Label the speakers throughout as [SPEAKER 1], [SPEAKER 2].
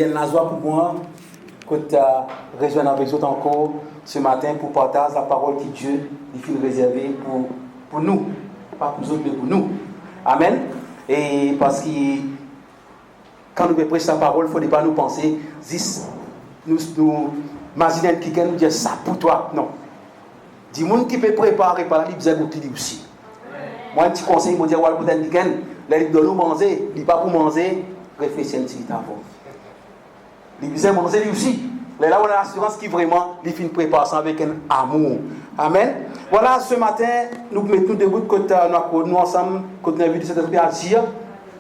[SPEAKER 1] Et elle a joie pour moi que tu as rejoint avec nous encore ce matin pour partager la parole que Dieu a réservée pour nous. Pas pour nous autres, mais pour nous. Amen. Et parce que quand nous prêchons sa parole, il ne faut pas nous penser, nous imaginons quelqu'un nous dit ça pour toi. Non. Dis monde qui peut préparer par la libre aussi. Moi, un petit conseil, je dis, voilà, pour quelqu'un, la libre de nous manger, il n'est pas pour manger, réfléchis un petit peu avant. Il besoin manger lui aussi. Là, on a l'assurance qui vraiment, il fait une préparation avec un amour. Amen. Voilà, ce matin, nous mettons debout côté nous ensemble, quand nous avons vu de cet esprit agir,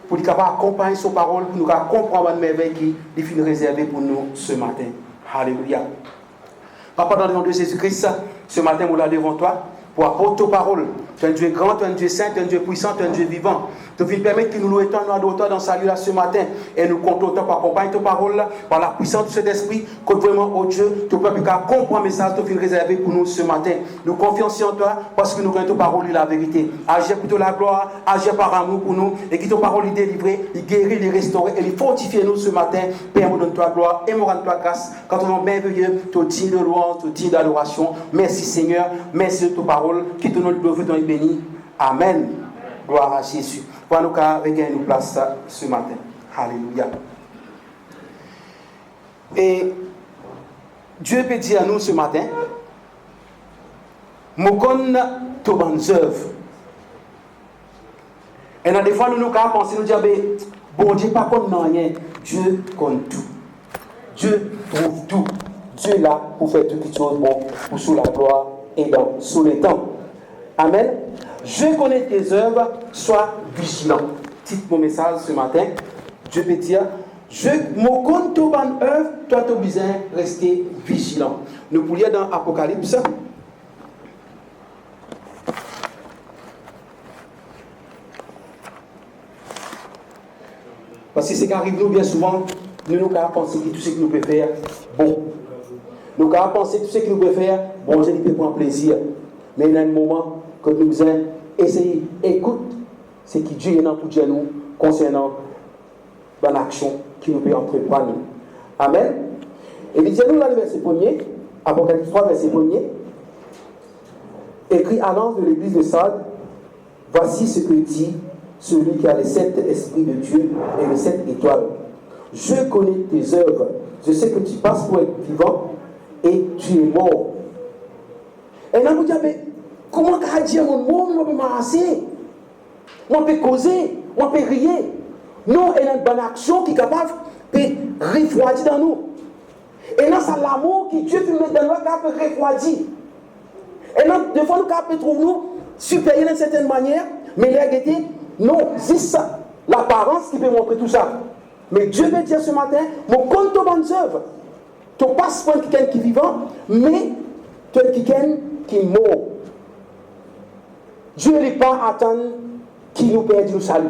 [SPEAKER 1] pour être capable d'accompagner son parole, pour nous comprendre la merveille qui est réservée pour nous ce matin. Alléluia. Papa, dans le nom de Jésus-Christ, ce matin, nous sommes devant toi pour apporter ta parole. Tu es un Dieu grand, tu es un Dieu saint, tu es un Dieu puissant, tu es un Dieu vivant. Tu viens permettre que nous louions toi dans salut là ce matin. Et nous comptons pour accompagner ta parole par la puissance de cet esprit. Que vraiment, oh Dieu, tu peux comprendre le message que tu viens réservé pour nous ce matin. Nous confions en toi parce que nous connaissons ta parole et la vérité. Agis pour la gloire, agis par amour pour nous. Et que ta parole est délivrée, il guérit, il restaure et il fortifie nous ce matin. Père, nous donne toi gloire et nous rend toi grâce. Quand on est merveilleux, tu digne de louange, tu digne d'adoration. Merci Seigneur, merci de ta parole qui te nous glorifie, ton béni. Amen. Gloire à Jésus. Voilà nous regagner nous place ce matin. Alléluia. Et Dieu peut dire à nous ce matin, Mokon to bonnes œuvres. Et dans des fois, nous pensons, nous disons, bon Dieu, pas contre rien. Dieu compte tout. Dieu trouve tout. Dieu est là pour faire toutes choses bon, pour sous la gloire et sous le temps. Amen. Je connais tes œuvres, sois vigilant. Dites mon message ce matin. Dieu peut dire, je me compte tes bonnes œuvres, toi tu as besoin de rester vigilant. Nous pourrions dans Apocalypse. Parce que c'est qu'arrive nous bien souvent, nous avons pensé que tout ce que nous pouvons faire, bon. Nous avons pensé que tout ce que nous pouvons faire, bon, je peux prendre plaisir. Mais il y a un moment que nous avons essayé, écoute, c'est que Dieu est là pour dire nous concernant l'action qui nous peut entreprendre. Amen. Et il dit nous dans le verset 1er, Apocalypse 3, verset 1er, écrit à l'ange de l'église de Sardes, voici ce que dit celui qui a les 7 esprits de Dieu et les 7 étoiles. Je connais tes œuvres, je sais que tu passes pour être vivant et tu es mort. Et là, vous dites, mais comment dire mon mot, on peut m'arracher, on peut causer, on peut rier. Non, il y a une bonne action qui est capable de refroidir dans nous. Et là, c'est l'amour que Dieu peut mettre dans nous qui peut refroidir. Et là, des fois, nous pouvons trouver nous supérieurs d'une certaine manière, mais la réalité, non, c'est ça, l'apparence qui peut montrer tout ça. Mais Dieu veut dire ce matin, mon compte aux bonnes œuvres. Tu passes pour quelqu'un qui est vivant, mais tu es quelqu'un qui est mort. Dieu n'est pas attendre qu'il nous perde le salut.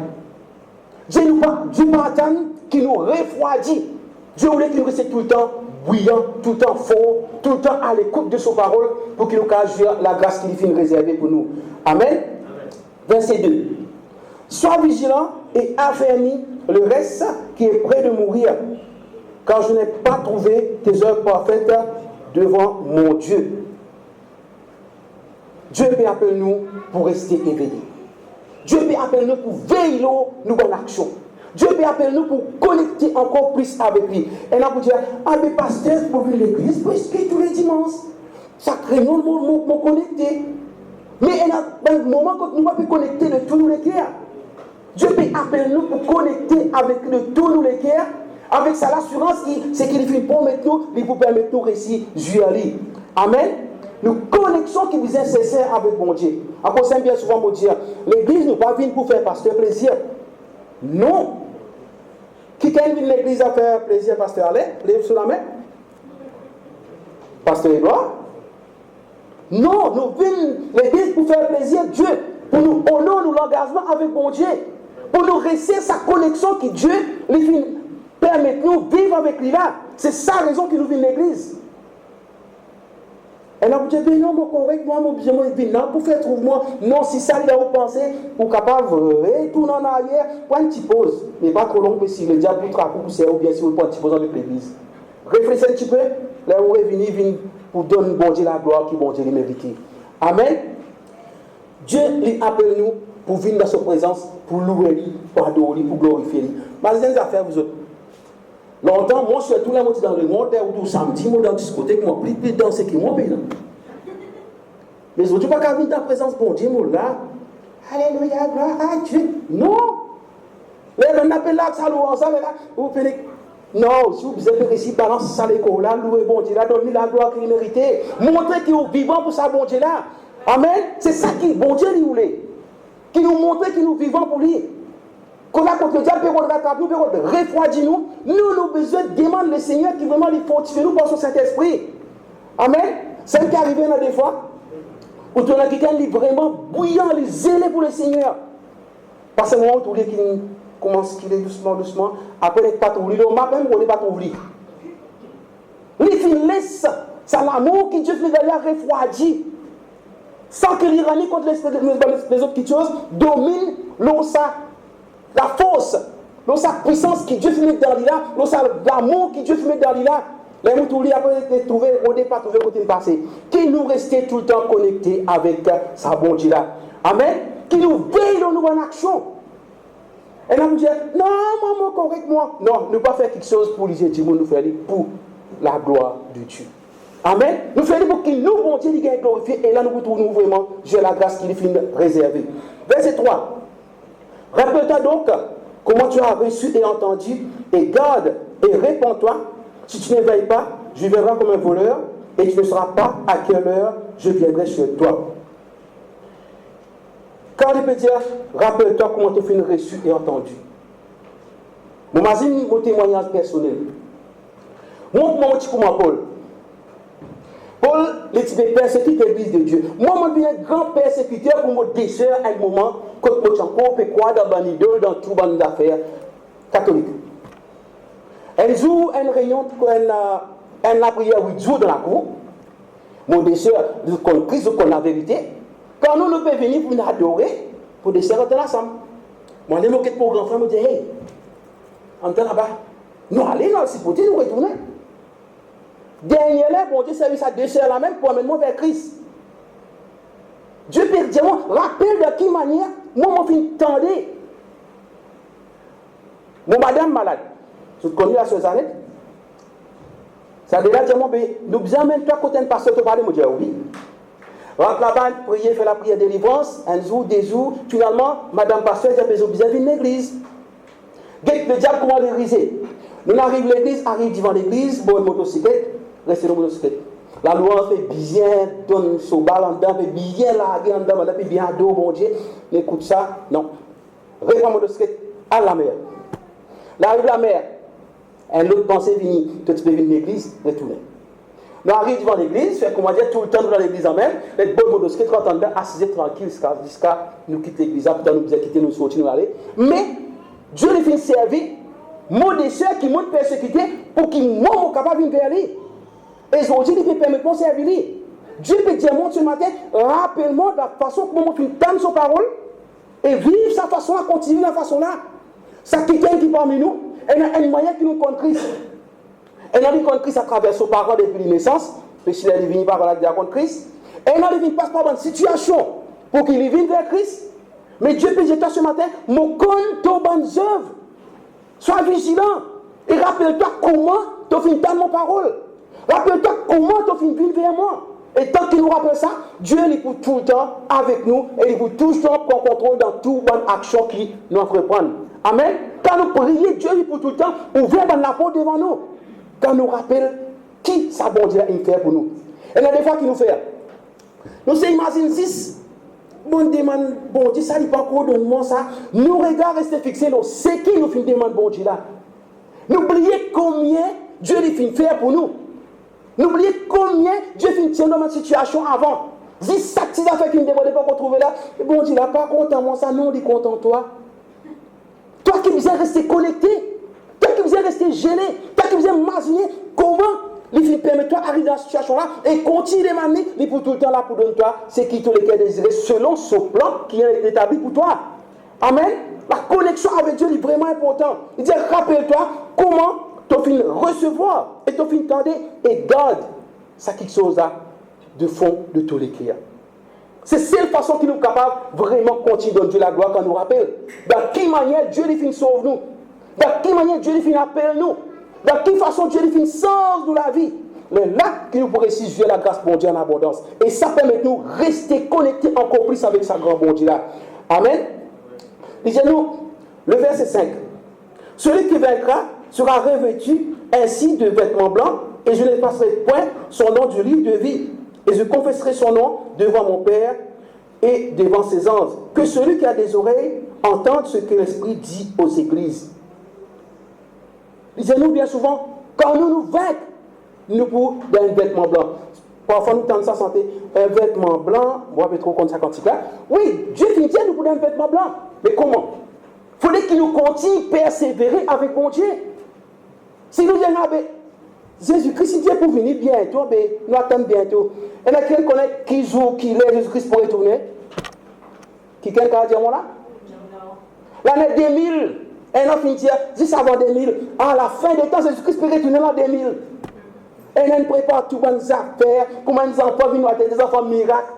[SPEAKER 1] Dieu ne pas attendre qu'il nous refroidit. Dieu voulait qu'il nous reste tout le temps bouillant, tout le temps fort, tout le temps à l'écoute de sa parole pour qu'il nous cache la grâce qu'il finit réservée pour nous. Amen. Verset 2. Sois vigilant et affermis le reste qui est près de mourir, car je n'ai pas trouvé tes œuvres parfaites devant mon Dieu. Dieu peut appeler nous pour rester éveillés. Dieu peut appeler nous pour veiller nous en action. Dieu peut appeler nous pour connecter encore plus avec lui. Et là, vous dire, ah, mais pasteur, pour venir à l'église, presque tous les dimanches. Ça crée nous pour connecter. Mais il y a un moment où nous ne pouvons pas connecter de tous les cœurs. Dieu peut appeler nous pour connecter avec de tous les cœurs, avec ça l'assurance, c'est qu'il fait pour mettre nous, il vous permet de nous réussir, juillet. Amen. Nous connexion qui vous est sincère avec mon Dieu. Après ça, bien souvent, mon Dieu, l'église ne va pas venir pour faire pasteur plaisir. Non. Qui vient de l'église à faire plaisir, pasteur Alain? Lève sur la main. Pasteur Edouard? Non, nous venons l'église pour faire plaisir Dieu, pour nous honorer l'engagement avec mon Dieu, pour nous rester sa connexion qui Dieu lui permet de nous vivre avec lui là. C'est ça la raison que nous venons l'église. Et là, vous dites, non, mon correct, moi, mon besoin, non, pour faire trouver-moi. Non, si ça, il a vous pensez, vous capable de retourner en arrière, prendre une petite pause. Mais pas trop long, si le diable vous traque, ou bien si vous prenez une petite pause avec l'église. Réfléchissez un petit peu, là, vous revenez pour donner bon Dieu la gloire qui bon Dieu les mérite. Amen. Dieu lui appelle nous pour venir dans sa présence, pour louer lui, pour adorer lui, pour glorifier lui. Mais c'est une affaire, vous autres. Longtemps, moi, je suis tout là, moi, dans le monde, ou tout samedi, moi, dans la discothèque, moi, plus danser que moi, pays. Mais aujourd'hui, pas qu'à venir dans la présence, bon Dieu, moi, là. Alléluia, gloire à Dieu. Non. Là, on appelle là, ça loue ensemble, là, vous faites. Non, si vous avez ici, balance ça l'école, là, louez bon Dieu, là, donnez la gloire qu'il méritait. Montrez qu'il est vivant pour ça, bon Dieu, là. Amen. C'est ça qui, bon Dieu, lui voulait. Qui nous montre qu'il nous vivons pour lui. Qu'on a contre le diable, on rattrape nous, on refroidit nous. Nous avons besoin de demander le Seigneur qui vraiment fortifie nous par son Saint-Esprit. Amen. C'est ce qui est arrivé dans des fois. Où tu as quelqu'un qui est vraiment bouillant, il est zélé pour le Seigneur. Parce que moi, tout le qui commence à doucement, doucement. Après, il n'est pas tout oublié. On m'a même on n'est pas tout oublié. Il laisse, c'est l'amour qui Dieu fait d'ailleurs refroidi. Sans que l'Iranie contre les autres petites choses domine la force, la puissance qui Dieu fait mettre dans l'île, l'amour qui Dieu fait mettre dans l'île. Les gens qui après trouvé au départ, trouvé côté passé, qui nous restait tout le temps connectés avec sa bon Dieu là. Amen. Qui nous veille dans nos actions. Et là, vous dites, non, maman, correct-moi. Non, ne pas faire quelque chose pour les gens, nous faire pour la gloire de Dieu. Amen. Nous faisons pour qu'il nous, bon Dieu, il gagne glorifié. Et là, nous retrouvons vraiment, Dieu la grâce qu'il finit réservée. Verset 3. Rappelle-toi donc comment tu as reçu et entendu, et garde et réponds-toi. Si tu ne veilles pas, je viendrai comme un voleur, et tu ne sauras pas à quelle heure je viendrai chez toi. Quand il peut dire, rappelle-toi comment tu as reçu et entendu. Mon mazine, mon témoignage personnel. Montre-moi un petit comment Paul. Paul, les persécuteur l'église de Dieu. Moi, je suis un grand persécuteur pour mon décheur à un moment, quand je suis encore dans une idole, dans toute une affaire catholique. Un jour, une réunion, une prière 8 jours dans la cour. Mon décheur, qu'on Christ, qu'on la vérité. Quand nous pouvons venir pour nous adorer, pour décheur rentrer ensemble. Moi, je me pour grand frère, je me dis, hey, on est là-bas. Nous allons dans le cipoté, nous retournons. Dernièrement, bon Dieu, service à deux sœurs là même pour amener moi vers Christ. Dieu peut dire, rappelle de quelle manière, moi, je suis tendu. Mon madame malade, je connais la chose Annette. Ça déjà dit, nous besoin même toi, côté de pasteur, tu parles, je dis oui. Rentre là-bas, prier, faire la prière de délivrance, un jour, des jours, finalement, madame pasteur, j'ai besoin d'une église. Le diable, comment l'ériser? Nous arrivons à l'église, arrive devant l'église, bon, une motocyclette. Restez dans le motocyclette. La loi fait bien, donne son bal en dedans, fait bien larguer en dedans, fait bien ado, bon Dieu. Mais écoute ça, non. Réponds le motocyclette à la mer. Là arrive la mer. Un autre pensée vient, tu peux venir à l'église, retourner. Nous arrivons devant l'église, fait comment dire, tout le temps dans l'église en même, les bonnes motocyclettes rentrent en dedans, assis tranquille jusqu'à nous quitter l'église, après nous quitter, nous sortir, nous aller. Mais Dieu les fait servir, mon décheur qui m'ont persécuté, pour qu'ils m'ont capable de venir vers lui. Et aujourd'hui, il peut permettre de servir lui. Dieu peut dire, moi, ce matin, rappelle-moi de la façon que moi, je t'aime sa parole, et vivre sa façon, à continuer de la façon-là. Ça, quelqu'un qui parmi nous, il y a un moyen qui nous compte Christ. Et nous avons Christ à travers ses parents depuis la naissance, parce qu'il est venu par la contre Christ. Et nous avons passe par une situation pour qu'il vienne vers Christ. Mais Dieu peut dire, toi, ce matin, mon compte tes bonnes œuvres. Sois vigilant. Et rappelle-toi comment tu as fait mon parole. Rappelle-toi comment tu as fait venir vers moi. Et tant qu'il nous rappelle ça, Dieu est pour tout le temps avec nous et il pour tout le temps prendre contrôle dans toute bonne action qu'il nous entreprend. Amen. Quand nous prions, Dieu est pour tout le temps ouvert dans la porte devant nous. Quand nous rappelle qui ça bon Dieu a fait pour nous. Et il y a des fois qu'il nous fait. Nous imaginons 6. Bon demande, bon Dieu, ça n'est pas encore de moi ça. Nos regards restent fixés sur ce qui nous fait demande bon Dieu là. N'oubliez combien Dieu les fait faire pour nous. N'oubliez combien Dieu fait tient dans ma situation avant. Si ça qui a fait qu'il ne demande pas qu'on trouve là, bon Dieu là, pas content moi ça, non, il est content toi. Toi qui vous êtes resté connecté, toi qui vous êtes resté gêné, toi qui vous êtes imaginé comment il fait permet toi d'arriver dans cette situation-là et continue de manier, il pour tout le temps là pour donner toi ce qui te le désiré selon ce plan qui est établi pour toi. Amen. La connexion avec Dieu est vraiment importante. Il dit, rappelle-toi comment tu as recevoir et tu as tendre et garde ça quelque chose là de fond de tous les cœurs. C'est cette façon qui nous est capable vraiment continuer de donner Dieu la gloire quand nous rappelle. Dans quelle manière Dieu lui fait sauve nous. Dans quelle manière Dieu lui fait appelle nous. Dans quelle façon Dieu lui fait sens de la vie. Mais là, qui nous pourrait juger la grâce pour Dieu en abondance. Et ça permet de nous rester connectés encore plus avec sa grande bon Dieu là. Amen. Lisez-nous le verset 5. Celui qui vaincra sera revêtu ainsi de vêtements blancs, et je n'effacerai point son nom du livre de vie. Et je confesserai son nom devant mon Père et devant ses anges. Que celui qui a des oreilles entende ce que l'Esprit dit aux églises. Lisez-nous bien souvent, quand nous nous vaincons, nous pour un vêtement blanc. Parfois nous tentons ça santé, un vêtement blanc, moi je vais trop comme ça quand il là. Oui, Dieu qui dit nous pour un vêtement blanc. Mais comment? Il faudrait qu'il nous continue à persévérer avec mon Dieu. Si nous disons, Jésus-Christ, Dieu pour venir bientôt, nous attendons bientôt. Et il y a quelqu'un qui connaît qui joue, qui est Jésus-Christ pour retourner. Qui quelqu'un a dit moi là? L'année 2000, un an fini, juste avant 2000, à la fin des temps, Jésus-Christ peut retourner en 2000. Et il prépare tout les affaires, comment les enfants viennent à des enfants miracles.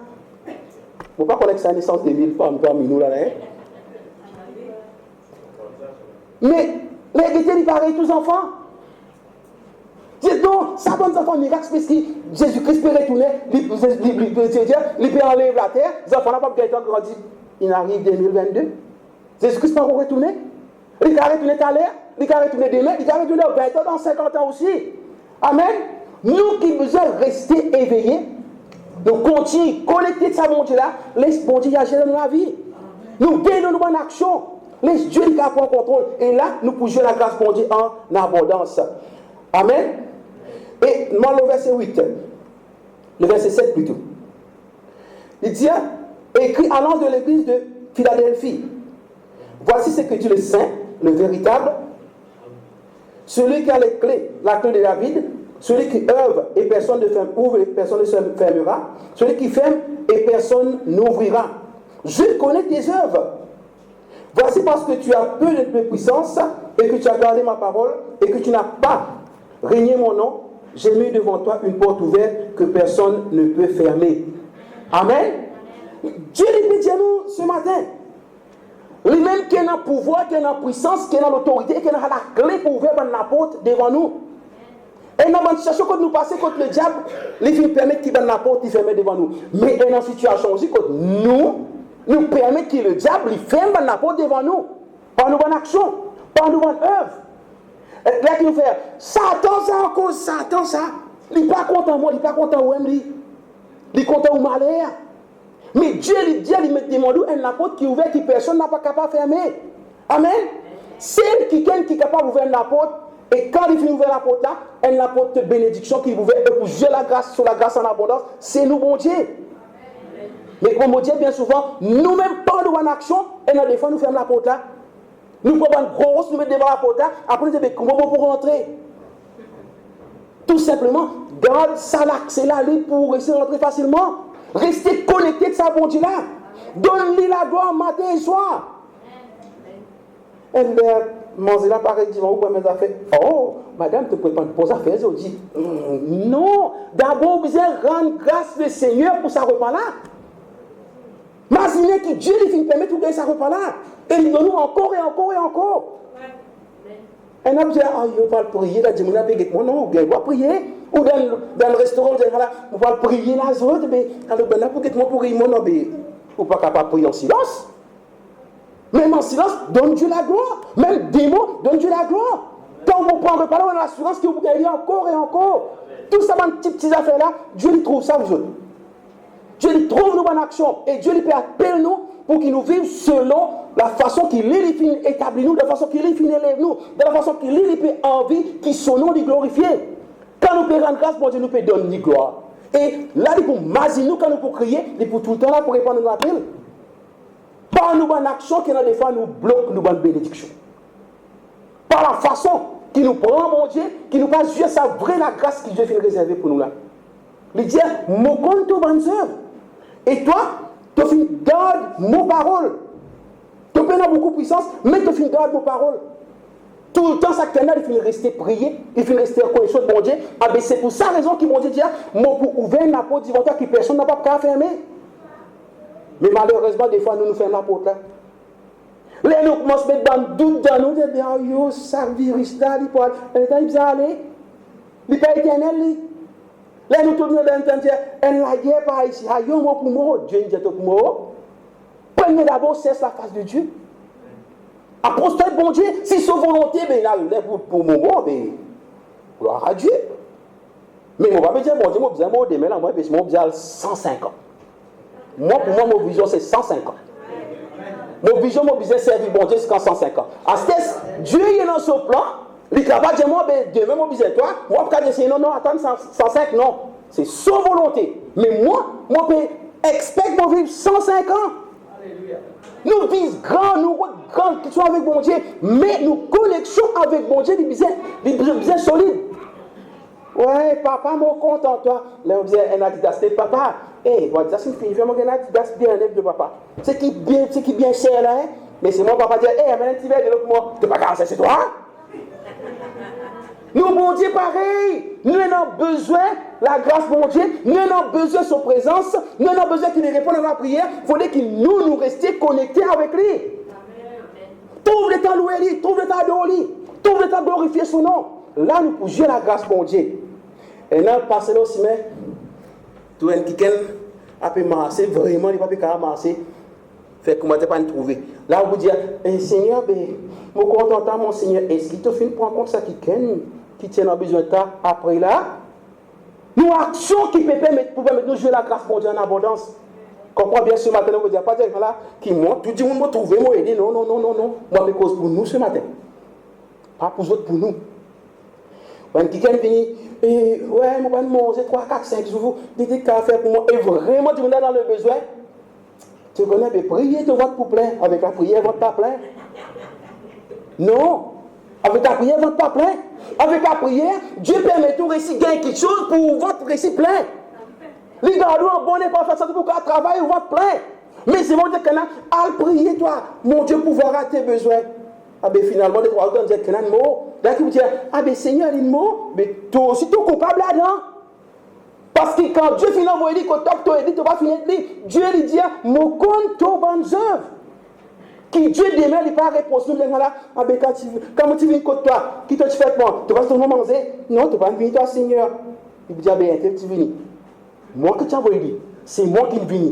[SPEAKER 1] Il ne faut pas connaître sa naissance 2000 parmi nous là. Mais l'égalité est pareil, tous les enfants. Donc, ça donne des enfants miracles parce que Jésus-Christ peut retourner, il peut enlever la terre, les enfants n'ont pas besoin de grandir. Il arrive 2022. Jésus-Christ peut retourner. Il peut retourner tout à l'heure, il peut retourner demain, il peut retourner bientôt dans 50 ans aussi. Amen. Nous qui besoin rester éveillés, nous continuons connectés de sa bonté là, laisse bon Dieu agir dans la vie. Nous gagnons en action. Laisse Dieu qui prend contrôle. Et là, nous pouvons jouer la grâce pour Dieu en abondance. Amen. Et moi, le verset 8, le verset 7 plutôt. Il dit, écrit à l'ange de l'église de Philadelphie. Voici ce que dit le saint, le véritable, celui qui a les clés, la clé de David, celui qui œuvre et personne ne ouvre et personne ne se fermera, celui qui ferme et personne n'ouvrira. Je connais tes œuvres. Voici parce que tu as peu de puissance et que tu as gardé ma parole et que tu n'as pas régné mon nom, j'ai mis devant toi une porte ouverte que personne ne peut fermer. Amen. Dieu lui dit à nous ce matin, lui-même qui a le pouvoir, qui a la puissance, qui a l'autorité, qui a la clé pour ouvrir la porte devant nous. Et dans une situation quand nous passons contre le diable, il permet qu'il donne la porte, il ferme devant nous. Mais dans une situation aussi quand nous permet que le diable il ferme la porte devant nous. Par une bonne action, par une bonne œuvre. Là qu'il nous fait, Satan ça en cause, Satan ça. Il n'est pas content moi, il n'est pas content où il est content où malheur. Mais Dieu lui dit, il met des mots la porte qui est ouverte, que personne n'a pas capable de fermer. Amen. C'est quelqu'un qui est capable d'ouvrir la porte. Et quand il finit d'ouvrir la porte là, elle la porte de bénédiction qui ouvre pour jouer la grâce sur la grâce en abondance. C'est nous, bon Dieu. Mais comme on dit bien souvent, nous-mêmes, pas de bonne action, et dans des fois, nous fermons la porte là. Nous prenons une grosse, nous mettons devant la porte là, après nous disons, comment pour rentrer? Tout simplement, garde ça là, c'est là, pour rester rentrer facilement. Restez connecté de sa bon Dieu là. Donne-lui la gloire matin et soir. Et manger là, pareil, dis-moi, où mes affaires? Oh, madame, tu peux prendre vos affaires, je dis. Non, d'abord, vous allez rendre grâce au Seigneur pour sa repas là. Imaginez que Dieu lui permet de gagner sa repas là. Et il donne nous encore et encore et encore. Et on a dit, on va prier, là, dis-moi, non, on va prier. Ou dans le restaurant, on va prier là, mais quand on va prier, on ne pas capable de prier en silence. Même en silence, donne Dieu la gloire. Même des mots, donne Dieu la gloire. Quand vous prend repas là, on a l'assurance que vous gagnez encore et encore. Tout ça, ces petites affaires là, Dieu lui trouve ça, vous autres. Dieu lui trouve nos bonnes actions. Et Dieu lui peut appeler nous pour qu'il nous vive selon la façon qu'il établit nous, de la façon qu'il élève nous, de la façon qu'il peut envie, qu'il son nom lui glorifié. Quand nous pouvons rendre grâce, bon Dieu nous peut donner gloire. Et là, il faut m'asiner nous quand nous pouvons crier, il faut tout le temps là pour répondre à nos appels. Par nos bonnes actions qui, dans des fois, nous bloquent nos bonnes bénédictions. Par la façon qui nous prend, mon Dieu, qui nous passe juste sa vraie la grâce que Dieu fait réserver pour nous là. Il dit, mon compte aux bonnes œuvres. Et toi, tu gardes mon parole. Tu peux avoir beaucoup de puissance, mais tu gardes mon parole. Tout le temps, ça il faut rester prier, il faut rester en connexion de mon Dieu. Ah ben c'est pour ça raison que mon Dieu dit, moi pour ouvrir la porte devant toi, que personne n'a pas qu'à fermer. Mais malheureusement, des fois, nous fermons la porte là. Là, nous commençons à mettre dans le doute dans nous, nous disons, ça virus là, il peut aller. Il n'est pas éternel. Là, nous tournons dans le temps, elle n'a guère pas ici. Il y a un mot pour moi, Dieu dit pour moi. Prenez d'abord, cesse la face de Dieu. Apostole, bon Dieu, si sa volonté, ben là, pour mon mot, ben, gloire à Dieu. Mais on va me dire, bon Dieu, moi, je vais demain, là, moi, je vais dire 105 ans. Moi, pour moi, mon vision, c'est 105 ans. Mon vision, mon business, c'est servir bon Dieu jusqu'à 105 ans. À ce test, Dieu est dans son plan. Il ne va pas dire, moi, ben, demain, mon business, toi, moi, je vais dire, non, attends, 105, non. C'est sa volonté. Mais moi, je peux expecter de vivre 105 ans. Alléluia. Nous disons grand, nous grand qui sont avec bon Dieu, mais nous connexion avec bon Dieu, des besoins solides. Ouais, papa, mon content, toi. Là, on disait, un adidas, papa. Eh, on dit, ça, c'est une fille, fais-moi un adidas bien élève de papa. C'est qui bien cher là, hein? Mais c'est mon papa dit, eh, mais un petit verre de l'autre, moi, tu n'es pas cassé, c'est toi? Nous, bon Dieu, pareil. Nous avons besoin de la grâce de mon Dieu. Nous avons besoin de sa présence. Nous avons besoin qu'il réponde à la prière. Il faudrait qu'il nous restions connectés avec lui. Trouve le temps de louer lui. Trouve le temps de lui. Trouve le temps de glorifier son nom. Là, nous pouvons jouer la grâce de mon Dieu. Et là, passez là aussi, mais tout un qui a pu marcher, vraiment, il n'a pas pu marcher. Fait comment tu pas nous trouver. Là, vous dites, Seigneur, mon contentant, mon Seigneur, est-ce qu'il te fait prendre compte ça qui tient en besoin de toi après là? Nous actions qui peuvent permettre de nous jouer la grâce pour Dieu en abondance. Comprends bien ce matin, vous dites, pas dire là, qui monte, tout le monde m'a trouvé, moi aider. Non. Moi, mes causes pour nous ce matin. Pas pour autres, pour nous. Quand quelqu'un vient, ouais, moi, je vais manger 3, 4, 5 jours, des cafés pour moi, et vraiment, tu es dans le besoin. Tu connais, mais prier de votre pour plein. Avec la prière, votre pas plein. Non. Avec la prière, votre pas plein. Avec la prière, Dieu permet tout récit gagner quelque chose pour votre récit plein. Les gars, nous, en bon et parfait, ça pour qu'on travaille votre plein. Mais c'est mon Dieu qu'on a à prier, toi. Mon Dieu, pouvoir à tes besoins. Ah ben finalement, les trois gars disent qu'il y a un mot. Là, qui vous dit, ah ben Seigneur, il y a un mot. Mais toi aussi, tu es coupable là-dedans. Parce que quand Dieu finit d'envoyer dit que tu dit, tu vas finir de dire, Dieu lui dit, mon compte aux bonnes œuvres. Qui Dieu demain, il pas réponse. Nous, là, ah ben quand tu viens contre toi, qui te fait moi? Tu vas te manger? Non, tu vas venir toi, Seigneur. Il dit, ah ben, tu viens. Moi que tu as envoyé, c'est moi qui viens.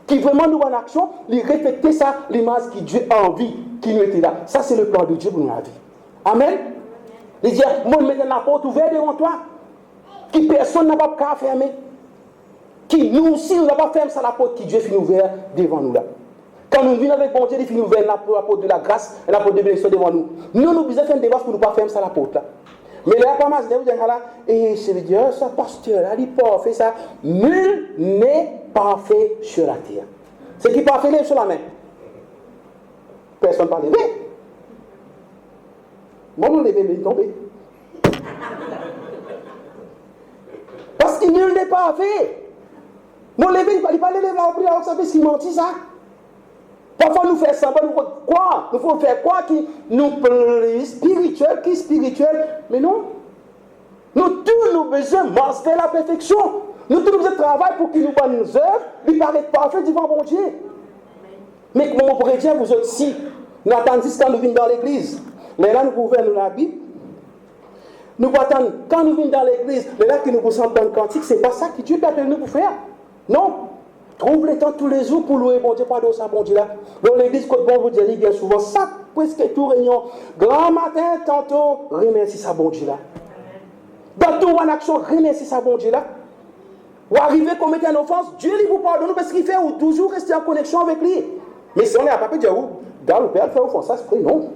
[SPEAKER 1] Qui vraiment nous en action, il respecter ça, l'image que Dieu a envie, qui nous était là. Ça, c'est le plan de Dieu pour notre vie. Amen. Il dit, moi, je mets la porte ouverte devant toi. Qui personne n'a pas qu'à fermer. Qui nous aussi, nous n'avons pas fermé ça la porte qui Dieu finit ouvert devant nous là. Quand nous venons avec bon Dieu, il finit ouvert la porte de la grâce et la porte de bénédiction devant nous. Nous, nous besoin faire une démarche pour ne pas fermer ça la porte là. Mais là, pas mal, vous dites là, et c'est le Dieu, ce pasteur là, il pas fait ça. Nul n'est parfait sur la terre. C'est qui parfait lève sur la main. Personne ne parle lever. Moi, mon lever, mais il tombe. Parce qu'il nul n'est pas fait. Mon lever, il ne parle pas lever la prière, alors ça fait ce qu'il mentit ça. Parfois nous faisons semblant, nous quoi? Nous faisons faire quoi qui nous plaît spirituel, qui est spirituel? Mais non. Nous tous nous besoin de master la perfection. Nous tous nous besoin de travail pour qu'il nous voit nos œuvres, lui paraît parfait devant bon Dieu. Mais comment on pourrait dire, vous autres, si nous attendons quand nous venons dans l'église, mais là nous pouvons nous la Bible. Nous attendons, quand nous venons dans l'église, mais là que nous vous sentons dans le cantique, ce n'est pas ça que Dieu peut nous pour faire. Non. Trouve le temps tous les jours pour louer bon Dieu, pardon, ça, bon Dieu là. Dans l'église, quand bon vous dit bien souvent, ça, presque tout réunion, grand matin, tantôt, remercie ça, bon Dieu là. Dans tout en action, remercie ça, bon Dieu là. Ou arriver comme mettre une offense, Dieu lui vous pardonne parce qu'il fait ou toujours rester en connexion avec lui. Mais si on est à pas dire, dans le Père, fait offense, ça se prie, non.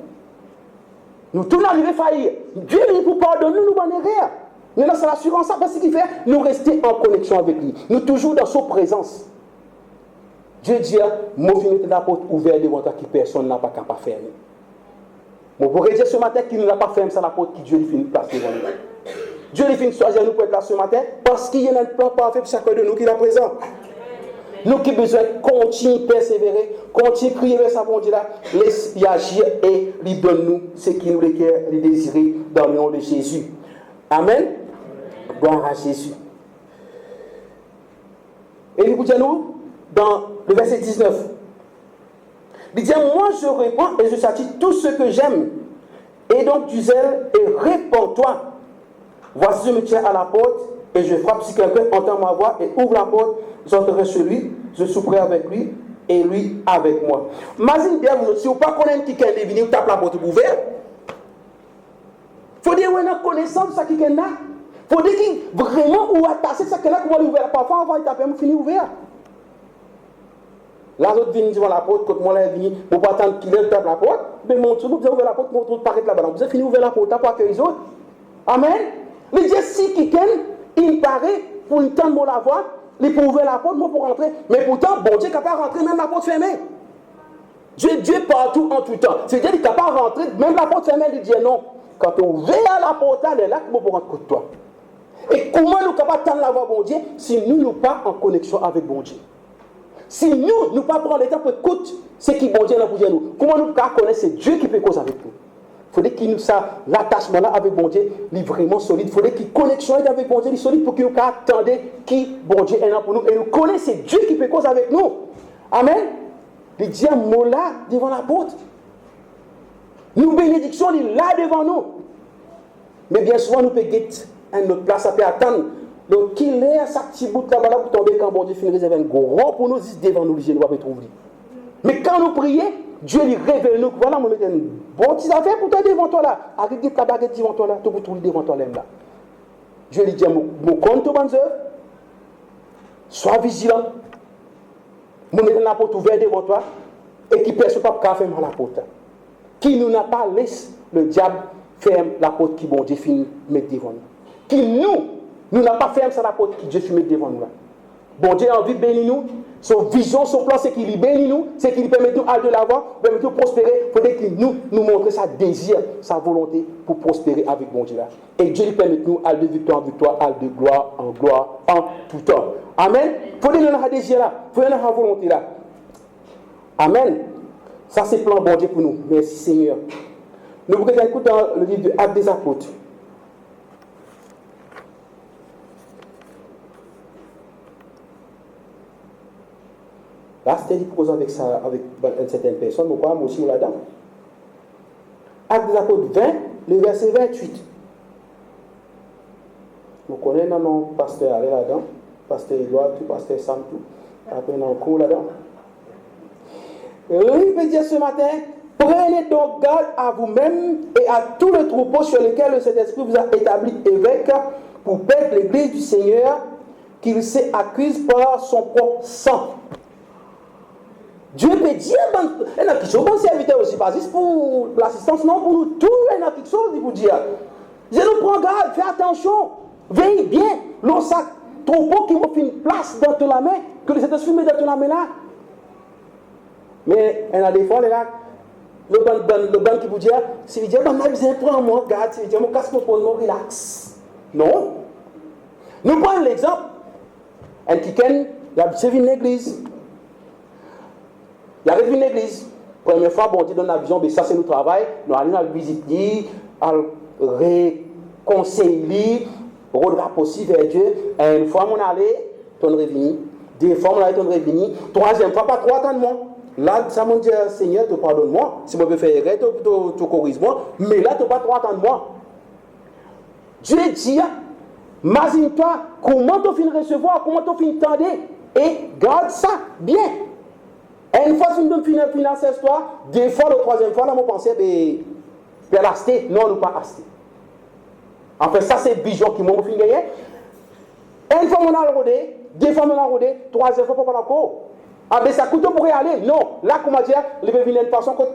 [SPEAKER 1] Nous tous arrivons à faillir. Dieu lui vous pardonne, nous en erreur. Mais là, c'est l'assurance, ça, parce qu'il fait, nous rester en connexion avec lui. Nous toujours dans sa présence. Dieu dit, moi, je vais mettre la porte ouverte devant toi, qui personne n'a pas capable de fermer. Bon, pour dire ce matin qu'il ne l'a pas fait, ça l'apôtre qui Dieu lui fait une place devant nous. Dieu lui fait une choisir nous pour être là ce matin parce qu'il y a un plan parfait pour chacun de nous qui est là présent. Nous qui avons besoin de continuer à persévérer, continuer à crier vers sa bon Dieu là, laisse-y agir et lui donne-nous ce qu'il nous requiert, lui désirer dans le nom de Jésus. Amen. Gloire à Jésus. Et il dit à nous, dans le verset 19, il dit, moi je réponds et je châtie tout ce que j'aime. Et donc du zèle et réponds-toi. Voici je me tiens à la porte et je frappe. Si quelqu'un entend ma voix et ouvre la porte, j'entrerai chez lui, je souperai avec lui et lui avec moi. Imagine bien, si vous ne connaissez pas quelqu'un qui vient, vous tapez la porte ouverte. Il faut dire qu'on a connaissance de ça qui est là. Il faut dire que vraiment, ou attaché ça qui est là, qu'on va l'ouvrir. Parfois, on va taper, on finit ouvert. Là, l'autre vient devant la porte, quand moi, là, vient, pour pas attendre qu'il tape la porte, mais mon tour, vous avez ouvert la porte, mon tour paraît là-bas. Vous avez fini ouvrir la porte, pas que les autres. Amen. Mais Dieu, si quelqu'un, il paraît, pour une temps de la voix, il peut ouvrir la porte, moi, pour rentrer. Mais pourtant, bon Dieu est capable de rentrer, même la porte fermée. Dieu partout, en tout temps. C'est-à-dire qu'il est capable de rentrer, même la porte fermée, il dit non. Quand on ouvre la porte, elle est là, pour rentrer contre toi. Et comment nous sommes capables de la voix, bon Dieu, si nous ne sommes pas en connexion avec bon Dieu? Si nous ne pas prendre le temps pour écouter ce qui bon Dieu a pour nous, comment nous pouvons connaître c'est Dieu qui peut cause avec nous? Il faudrait qu'il nous sache l'attachement là avec bon Dieu, est vraiment solide. Il faudrait qu'il connexion avec bon Dieu, est solide pour qu'il nous attende qui bon Dieu est là pour nous. Et nous connaissons c'est Dieu qui peut cause avec nous. Amen. Il dit un mot là devant la porte. Nous bénédiction il est là devant nous. Mais bien souvent nous pouvons guetter notre place à peut attendre. Donc, qu'il est à sa petite bout là-bas pour tomber quand bon Dieu finit réserver un gros pour nous, devant nous, nous ne pas trouver. Mais quand nous prions, Dieu lui révèle nous, voilà, nous mettons une bonne petite affaire pour toi devant toi là. Avec ta baguette devant toi là, tu peux trouver devant toi là. Dieu lui dit, mon compte aux bonnes œuvres, sois vigilant. Nous mettons la porte ouverte devant toi et qui personne pas faire fermer la porte. Qui nous n'a pas laissé le diable ferme la porte qui bon Dieu finit mettre devant nous. Qui nous n'avons pas fermé la porte qui Dieu finit devant nous là. Bon Dieu a envie de bénir nous. Son vision, son plan, c'est qu'il bénit nous, c'est qu'il permet de nous aller de l'avant, permet de nous prospérer. Il faudrait qu'il nous montre sa désir, sa volonté pour prospérer avec bon Dieu là. Et Dieu lui permet de nous aller de victoire en victoire, aller de gloire en tout temps. Amen. Il faudrait nous avoir désir là, il faudrait nous avoir volonté là. Amen. Ça c'est le plan bon Dieu pour nous. Merci Seigneur. Nous vous écoutons dans le livre de Actes des Apôtres. Là, c'était dit pour avec ça, avec une certaine personne, moi aussi, là-dedans. Actes des Apôtres 20, le verset 28. Nous connaissons non pasteur allé là-dedans, pasteur Edouard, tout, pasteur Sam, tout. Après, on a un cours là-dedans. Il peut dire ce matin, prenez donc garde à vous-même et à tout le troupeau sur lequel le Saint-Esprit vous a établi évêque pour perdre l'église du Seigneur qu'il s'est acquise par son propre sang. Dieu peut dire, il y a quelque chose, bon serviteur aussi, pas juste pour l'assistance, non, pour nous tous, il y a quelque chose, il vous dire. Je nous prends garde, fais attention, veille bien, l'on sac, troupeau qui m'a fait une place dans ton main, que le Saint-Esprit met dans ton main là. Mais il y a des fois, le banc qui vous dit, si vous dites, prends moi, garde, si vous dites, mon casse mon pose, mon relax. Non. Nous prenons l'exemple, un week-end, il a servi une église. Il arrive une église. Première fois, bon Dieu donne la vision, mais ça c'est notre travail. Nous allons à visiter, à réconcilier, redra possible vers Dieu. Et une fois, on allait, on revenu. Deux fois, on allait, on revenu. Troisième fois, pas trois temps de moi. Là, ça m'a dit, Seigneur, te pardonne-moi. Si je peux faire erreur, tu corriges-moi. Mais là, tu n'as pas trois temps de moi. Dieu dit, imagine-toi comment tu finis recevoir, comment tu finis tendre. Et garde ça bien. Et une fois que nous finissons cette histoire, deux fois, la troisième fois, là, on pensait, ben, l'acheter. Non, nous pas acheter. En fait, ça, c'est Bijon qui m'a fini gagner. Une fois, on a rodé, deux fois, on a rodé, troisième fois, pas encore. Ah, ben, ça coûte pour y aller. Non, là, comment dire, il veut venir une façon pour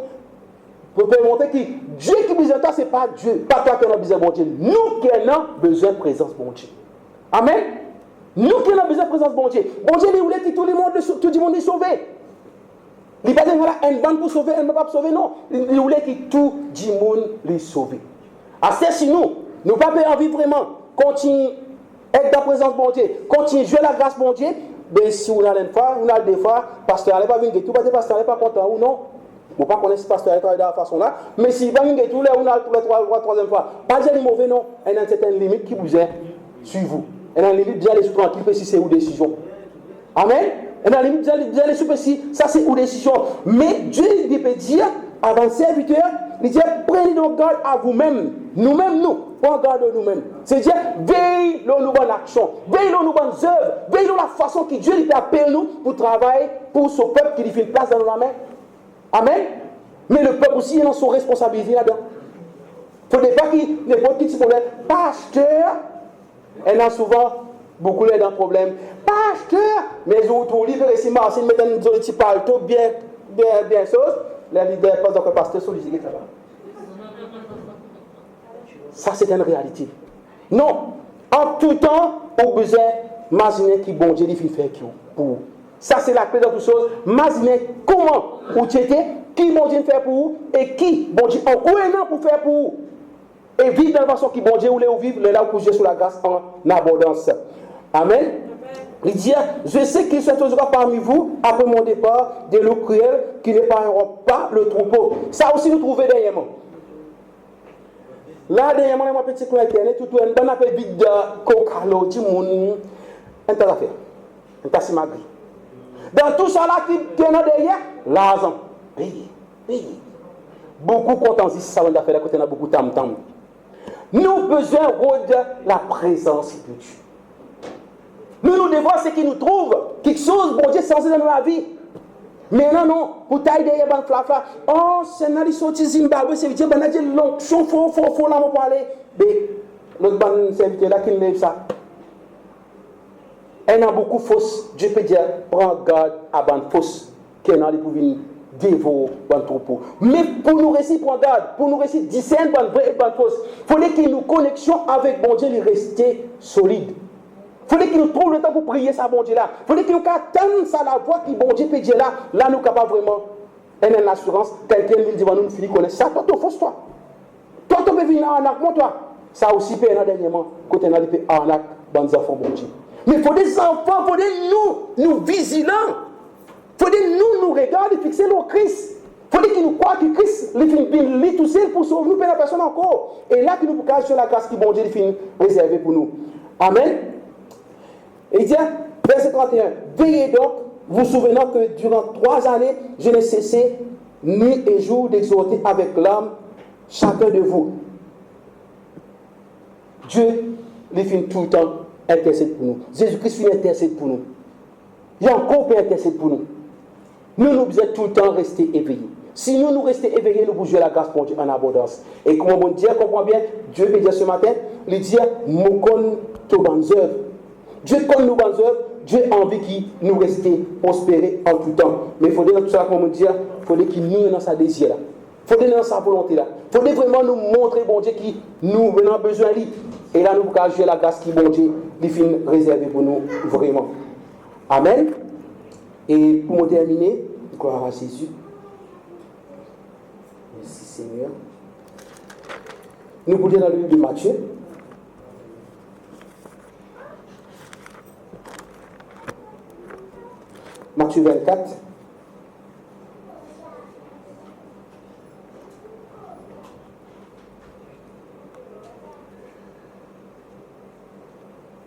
[SPEAKER 1] montrer que Dieu qui a besoin de toi, ce n'est pas Dieu. Pas toi qui as besoin de bon Dieu. Nous qui avons besoin de présence de bon Dieu. Amen. Nous qui avons besoin de présence de bon Dieu. Bon Dieu, il voulait que tout le monde est sauvé. Il n'y a pas de une bande pour sauver, elle ne peut pas sauver, non. Il voulait que tout le monde les sauve. C'est si nous ne pas envie vraiment, continuer à être dans la présence de mon Dieu, continuer à jouer la grâce de mon Dieu, bien si on a une fois, on a des fois, pasteur n'est pas venu tout, parce que pasteur n'est pas content ou non. On ne pas connaître ce pasteur de la façon là, mais si pas venu tout, là, on a pour la troisième fois. Pas dire mauvais, non. Il y a une certaine limite qui vous est sur vous. Il y a une limite d'y aller tranquille, si c'est une décision. Amen. Il y a une limite d'y aller sur si ça c'est une décision. Mais Dieu, il peut dire, avant le serviteur, il dit, prenez donc garde à vous-même. Nous-mêmes, nous, prenons garde de nous-mêmes. C'est-à-dire, veillez sur nos bonnes actions, veillez sur nos bonnes œuvres, veillez sur la façon que Dieu lui appelle nous pour travailler pour ce peuple qui lui fait une place dans nos mains. Amen. Mais le peuple aussi, il a son responsabilité là-dedans. Il ne faut pas qu'il n'y ait pas de petit problème. Pasteur, elle a souvent beaucoup d'aide en problème. Pasteur, mais ils ont tout livré ici, Marcel, ils mettent un petit paletot bien chose. Les leaders pensent que le pasteur sur l'usine, ça va. Ça, c'est une réalité. Non. En tout temps, on a besoin d'imaginer qui bon Dieu lui fait pour. Ça, c'est la clé de toute chose. Imaginez comment vous étiez, qui bon Dieu fait pour vous, et qui bon Dieu encore un an pour faire pour vous. Et vivre dans la façon qui bon Dieu voulait vivre, là où vous jouez sur la grâce en abondance. Amen. Il dit, je sais qu'il se trouvera parmi vous, après mon départ, des loups cruels qui ne pareront pas le troupeau. Ça aussi, nous trouvons dernièrement. Là, dernièrement, mon petit coup internet, tout le monde a fait vide de coca, du monde, un tas d'affaires, un tas de magri. Dans tout ça là qui est derrière, l'argent, paye. Beaucoup contents ici, ça va faire là, côté on a beaucoup de tam-tam. Nous besoin de la présence de Dieu. Nous devons ce qui nous trouve, quelque chose, bon Dieu, censé dans la vie. Mais non, pour tailler derrière ban flafla. Oh, c'est n'a sorti Zimbabwe, c'est Dieu, ben a dit l'onction, faut là pour aller. Mais l'autre ban serviteur là qui lève ça. Il y a beaucoup de fausses. Dieu peut dire, prends garde à ban fausses qui est dans les pour venir dévorer ban troupeau. Mais pour nous réussir prendre garde, pour nous réussir discerner ban vrai et ban fausse, il faut que nous connexion avec bon Dieu, rester solide. Il faut qu'il nous trouve le temps pour prier ça, bon Dieu là. Il faut qu'il nous attende ça, la voix qui bon Dieu peut dire là. Là, nous sommes capables vraiment. Elle a une assurance. Quelqu'un lui dit, nous finissons connaître ça. Toi, tu fausse toi. Toi, tu peux venir en arnaque, moi, toi. Ça aussi, peut être dernièrement. Côté n'a pas arnaque dans les enfants, bon Dieu. Mais il faut des enfants, il faut nous vigilants. Il faut nous regarder, fixer nos Christ. Il faut qu'il nous croit que Christ, il tout seul pour sauver nous, la personne encore. Et là, qu'il nous cache sur la grâce qui bon Dieu finit réservée pour nous. Amen. Et il dit, verset 31, veillez donc, vous souvenant que durant 3 années, je n'ai cessé nuit et jour d'exhorter avec l'âme chacun de vous. Dieu, il finit tout le temps intercède pour nous. Jésus-Christ finit intercède pour nous. Il y a encore peut intercède pour nous. Nous devons tout le temps rester éveillés. Si nous restons éveillés, nous pouvons jouer la grâce pour Dieu en abondance. Et comme on dit, comprend bien, Dieu peut dire ce matin, il dit, nous connaissons tes bonnes œuvres. Dieu connaît nos bonnes œuvres, Dieu a envie qu'il nous reste prospérer en tout temps. Mais il faut dire tout ça, comme on dit, il faut qu'il nous dans sa désir là. Il faut dans sa volonté là. Il faut vraiment nous montrer, bon Dieu, qui nous avons besoin de lui. Et là, nous pouvons jouer la grâce qui, bon Dieu, lui finit réservée pour nous, vraiment. Amen. Et pour terminer, gloire à Jésus. Merci Seigneur. Nous pouvons dans le livre de Matthieu. Matthieu 24.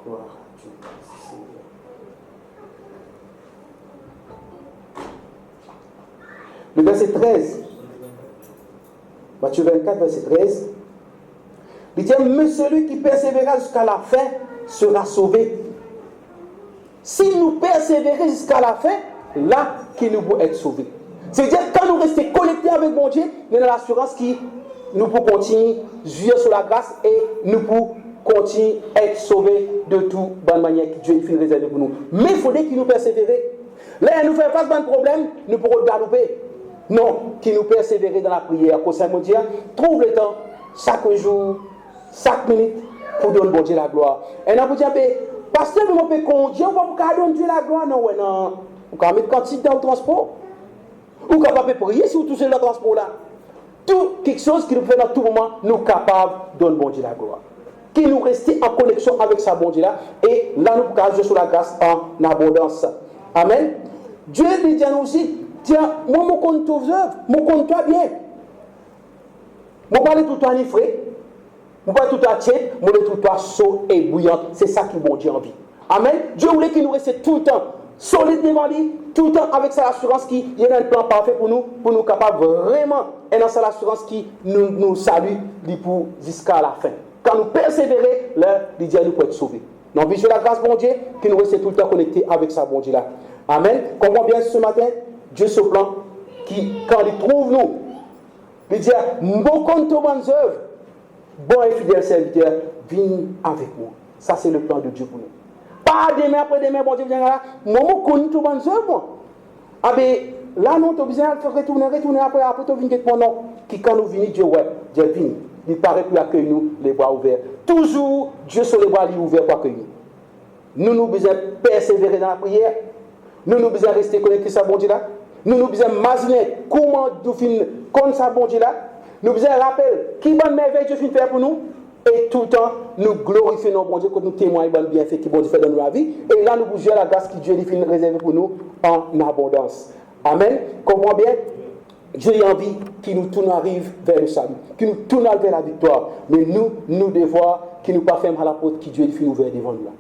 [SPEAKER 1] Gloire à Dieu. Le verset 13. Matthieu 24, verset 13. Il dit, mais celui qui persévérera jusqu'à la fin sera sauvé. Si nous persévérons jusqu'à la fin, là, qu'il nous peut être sauvés. C'est-à-dire, quand nous restons connectés avec mon Dieu, nous avons l'assurance qui nous pouvons continuer à jouir sur la grâce et nous pouvons continuer à être sauvés de toute bonne manière que Dieu finit réservé pour nous. Mais il faudrait qu'il nous persévère. Là, il nous fait face à un problème, nous pourrons le galoper. Non, qu'il nous persévérer dans la prière. Qu'au Saint-Mon Dieu, trouve le temps, chaque jour, chaque minute, pour donner bon Dieu la gloire. Et nous pouvons dire, pasteur, vous pouvez conduire, vous pouvez donner Dieu la gloire. Non, non. Vous pouvez mettre quantité dans le transport. Ou capable de prier si vous touchez le transport là. Tout quelque chose qui nous fait dans tout moment, nous capables de donner bon Dieu la gloire. Qui nous reste en connexion avec sa bon Dieu là. Et là, nous pouvons sur la grâce en abondance. Amen. Dieu dit à nous aussi, tiens, moi, je compte tes œuvres, je compte toi bien. Je parle tout le temps frais. Je parle tout le temps tiède, je parle tout le temps chaud et bouillant. C'est ça qui bon Dieu envie. Amen. Dieu voulait qu'il nous reste tout le temps solide devant lui, tout le temps avec sa assurance qui y a un plan parfait pour nous capables vraiment, et dans cette assurance qui nous salue pour jusqu'à la fin. Quand nous persévérons, là, il dit à nous pour être sauvés. Donc, vive la grâce, bon Dieu, qui nous reste tout le temps connectés avec sa bon Dieu là. Amen. Comprends bien ce matin, Dieu ce plan, qui, quand il trouve nous, il dit, mon compte de bonnes œuvres, bon et fidèle serviteur, viens avec moi. Ça, c'est le plan de Dieu pour nous. Pas demain après demain, bon Dieu vient là, moi, je connais tout bonnes œuvres. Ah ben, là, nous, tu as besoin de retourner après, tu viens pour nous. Qui, quand nous venons, Dieu, ouais, Dieu vient. Il paraît pour accueillir nous, les bras ouverts. Toujours, Dieu sur les bras ouverts pour accueillir nous. Nous besoin persévérer dans la prière. Nous besoin rester connectés à ce bon Dieu là. Nous besoin imaginer comment nous finissons comme ça, bon Dieu là. Nous besoin rappeler qui bonne merveille Dieu finit faire pour nous. Et tout le temps, nous glorifions notre bon Dieu quand nous témoignons le bienfait que bon Dieu fait dans notre vie. Et là, nous bougeons la grâce que Dieu finit réservée pour nous en abondance. Amen. Comprends bien? Dieu a envie qu'il nous tourne arrive vers le salut, qu'il nous tourne vers la victoire. Mais nous devons qu'il nous pas ferme à la porte qui Dieu finit ouvert devant nous. Là.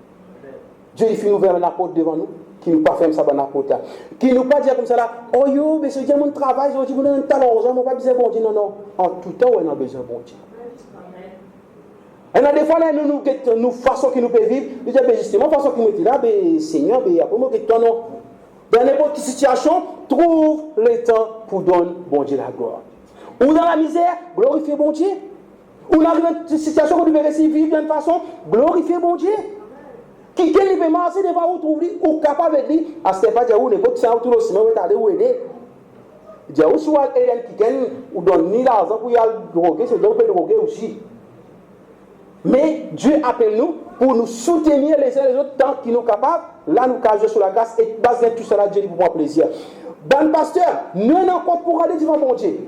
[SPEAKER 1] Dieu finit ouvert la porte devant nous, qui nous pas ferme ça dans la porte là. Qui nous pas dire comme ça là, oh yo, mais c'est mon travail, je vous donne un talent, on n'a pas besoin de bon Dieu. Non, non. En tout temps, on a besoin de bon Dieu. Et dans des fois, là, nous façon qui nous peut vivre, nous disons, justement, façon qui nous est là, Seigneur, après moi, non. Dans n'importe quelle situation, trouve le temps pour donner bon Dieu la gloire. Ou dans la misère, glorifiez bon Dieu. Ou dans une situation où vous devez vivre d'une façon, glorifiez bon Dieu. Qui peut marcher devant vous, trouver ou capable de dire, à ce pas dire, ou n'importe ça, ou tout le monde, vous allez vous aider. Dire, ou soit aider quelqu'un, ou donne ni l'argent pour y aller droguer, c'est donc le droguer aussi. Mais Dieu appelle nous pour nous soutenir les uns les autres tant qu'il nous est capable. Là, nous cachons sur la grâce et basons tout cela, Dieu dit pour moi plaisir. Bon pasteur, nous n'avons pas pour aller devant mon Dieu.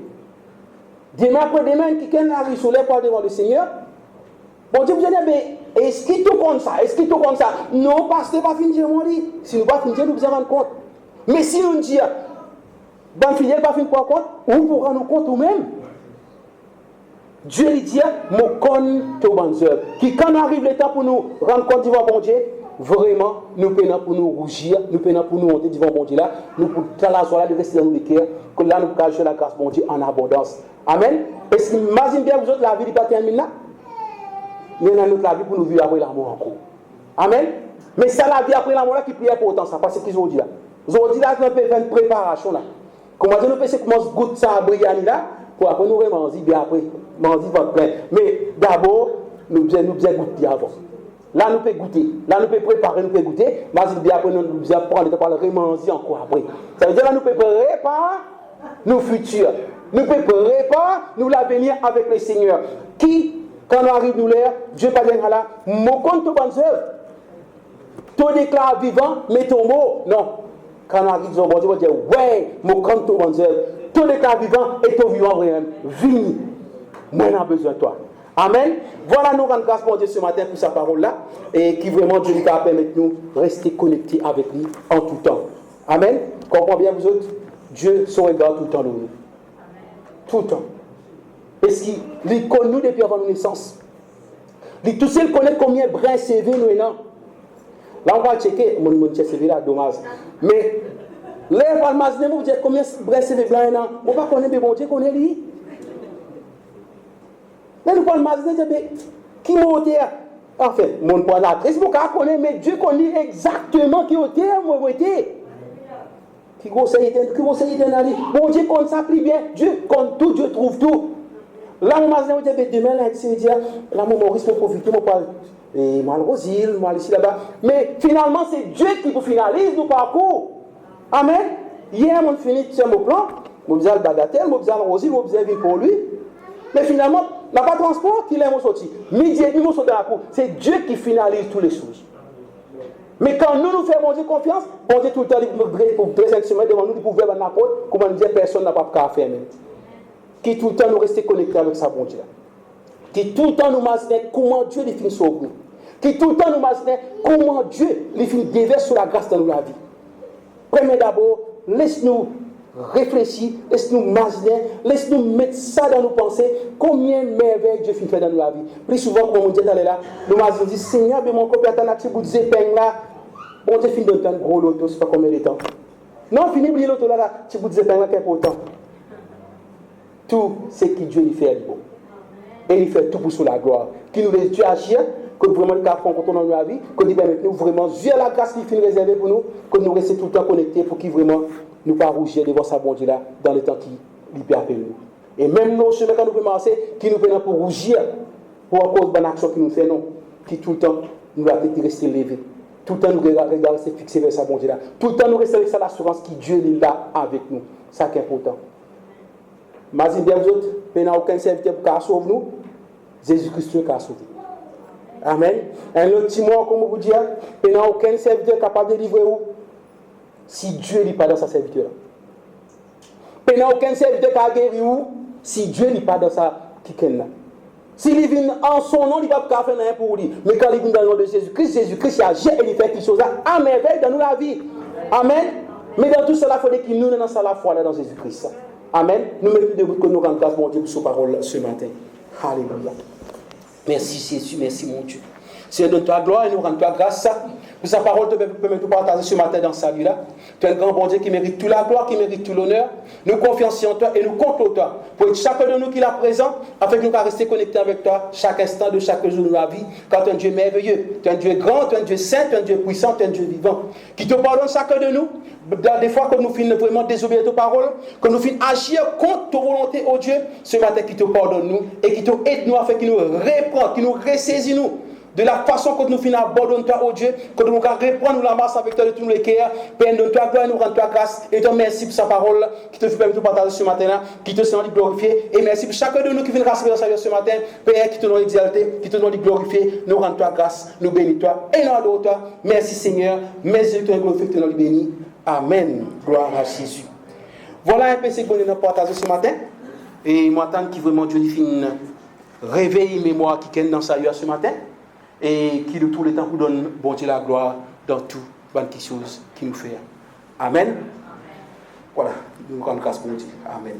[SPEAKER 1] Demain après demain, quelqu'un arrive sur les pas devant le Seigneur. Bon Dieu vous dit, mais est-ce qu'il tout comme ça? Est-ce qu'il tout comme ça? Non, pasteur, pas finir mon lit. Si nous pas finir, nous vous rendre compte. Mais si nous disons, bon fidèle, pas finir pour compte, ou pour rendre compte nous-mêmes. Dieu lui dit, mon compte de bonnes œuvres. Qui quand arrive le temps pour nous rendre compte devant bon Dieu, vraiment, nous peinons pour nous rougir, nous peinons pour nous monter devant bon Dieu là, nous pour la joie de rester dans nos cœurs, que là nous cachons la grâce bon Dieu en abondance. Amen. Est-ce que imagine bien vous autres la vie n'est pas terminée là? Mais nous avons la vie pour nous vivre après la mort encore. Amen. Mais c'est la vie après la mort là qui prie pour autant ça, parce qu'ils ont dit là. Ils ont dit là qu'on peut faire une préparation là. Comment nous pensons comment goûter ça à briller là, pour après nous manger bien après, manger votre plein. Mais d'abord, nous devons goûter avant. Là, nous pouvons goûter. Là, nous pouvons préparer, nous pouvons goûter. Mais bien après, nous devons prendre le temps pour le remanger encore après. Ça veut dire là, nous pouvons préparer nos futurs. Nous pouvons préparer nous l'avenir avec le Seigneur. Qui, quand nous arrivons nous l'air, Dieu pas dire là, mon compte de bonnes œuvres. Tout déclare vivant, mais ton mot, non. Quand nous arrivons, Dieu va dire, ouais, mon compte de bonnes œuvres. Tout déclare vivant et ton vivant vraiment. Vini. Moi, on a besoin de toi. Amen. Voilà, nous rendons grâce pour Dieu ce matin pour sa parole-là et qui vraiment Dieu nous permet de nous rester connectés avec lui en tout temps. Amen. Comprenez bien vous autres, Dieu son regard tout le temps de nous. Tout le temps. Est-ce qu'il connaît nous depuis avant notre naissance? Il tout seul connaît combien de brins CV nous et non. Là, on va checker, mon CV là, dommage. Mais, là, on va imaginer, vous dire combien de brins CV blancs et non. On va connaître, mais bon Dieu connaît lui. Mais nous pouvons imaginer qui monte. Enfin, mon point là, je ne connais mais Dieu connaît exactement qui monte, moi, qui conseille d'aller. Bon Dieu compte ça plus bien. Dieu compte tout, Dieu trouve tout. Là, on m'a dit, demain, là, c'est dire, là, mon Maurice, pour profiter, mon parle. Et moi, le Rosil, moi, ici, là-bas. Mais finalement, c'est Dieu qui finalise nos parcours. Amen. Hier, on finit sur mon plan. Mon besoin le bagatelle, mon besoin le Rosil, mon besoin vivre pour lui. Mais finalement, il n'y a pas de transport qui l'aime sorti. Midi et demi, on sort dans la cour. C'est Dieu qui finalise toutes les choses. Mais quand nous faisons Dieu confiance, bon Dieu tout le temps, pour dresser un chemin devant nous, pour faire un apôtre, comment nous dire, personne n'a pas qu'à faire même. Qui tout le temps nous rester connectés avec sa bon Dieu. Qui tout le temps nous imaginer comment Dieu les finit sauver nous. Qui tout le temps nous imaginer comment Dieu les finit déverser sur la grâce dans la vie. Premier d'abord, laisse-nous réfléchir, laisse-nous imaginer, laisse-nous mettre ça dans nos pensées, combien de merveilles Dieu finit faire dans la vie. Plus souvent, comme on dit là, nous imaginons, Seigneur, mais mon copain a un petit bout de zéping là, bon Dieu finit de temps, gros loto, c'est pas combien de temps. Non, fini de l'auto là, petit bout de zéping là, qu'est important. Tout ce que Dieu lui fait, bon. Et il fait tout pour sur la gloire. Qui nous laisse Dieu agir, que vraiment le cas qu'on dans notre vie, que nous permet nous vraiment, Dieu la grâce qui finit réservée pour nous, que nous restions tout le temps connectés pour qu'il vraiment nous pas rougir devant sa bonté là, dans le temps qui lui permet nous. Et même nos chemins quand nous pouvons marcher, qui nous permet pour rougir, pour à cause de l'action qui nous fait, non, qui tout le temps nous a été resté levé. Tout le temps nous rester fixé vers sa bonté là. Tout le temps nous rester avec ça l'assurance que Dieu est là avec nous. Ça qui est important. Mais si vous autres, il n'y a aucun serviteur pour sauver nous, Jésus-Christ qui a sauvé. Amen. Un autre petit mot, comme vous dire, il n'y a aucun serviteur capable de délivrer vous si Dieu n'est pas dans sa serviteur. Il n'y a aucun serviteur qui a guéri vous si Dieu n'est pas dans sa kitchen. S'il vient en son nom, il ne va pas faire rien pour lui. Mais quand il vient dans le nom de Jésus-Christ, Jésus-Christ agit et il fait quelque chose à merveille dans la vie. Amen. Mais dans tout cela, il faut qu'il nous dans la foi dans Jésus-Christ. Amen. Nous mettons debout que nous rendons grâce, mon Dieu, pour sa parole ce matin. Alléluia. Merci Jésus, merci mon Dieu. Seigneur, donne-toi gloire et nous rendons-toi grâce. Pour sa parole te permet de partager ce matin dans sa vie-là. Tu es un grand bon Dieu qui mérite toute la gloire, qui mérite tout l'honneur. Nous confions en toi et nous comptons en toi. Pour être chacun de nous qui l'a présent, afin que nous puissions rester connectés avec toi chaque instant de chaque jour de la vie. Car tu es un Dieu merveilleux, tu es un Dieu grand, tu es un Dieu saint, tu es un Dieu puissant, tu es un Dieu vivant. Qui te pardonne chacun de nous. Des fois que nous finissons vraiment désobéir à tes paroles, que nous finissons agir contre ta volonté, oh Dieu, ce matin qui te pardonne nous et qui te aide nous afin qu'il nous reprend, qu'il nous ressaisit nous. De la façon que nous finissons abandonner toi, oh Dieu, que nous reprendre la masse avec toi de tous les cœurs, Père, donne-toi gloire et nous rends-toi grâce. Et te merci pour sa parole qui te fait permettre de partager ce matin-là, qui te sent glorifier. Et merci pour chacun de nous qui vient rassurer dans sa vie ce matin, Père, qui te donne exalté, qui te donne glorifier. Nous rends-toi grâce, nous bénis toi et nous adorons toi. Merci Seigneur, merci de te glorifier, qui te donne béni. Amen. Gloire à Jésus. Voilà un peu ce que nous avons partagé ce matin. Et moi, tant qui vraiment Dieu finit réveille mémoire qui est dans sa vie ce matin. Et qui de tous les temps nous donne bon Dieu la gloire dans toutes les choses qu'il nous fait. Amen. Voilà, nous rendons grâce pour Dieu. Amen.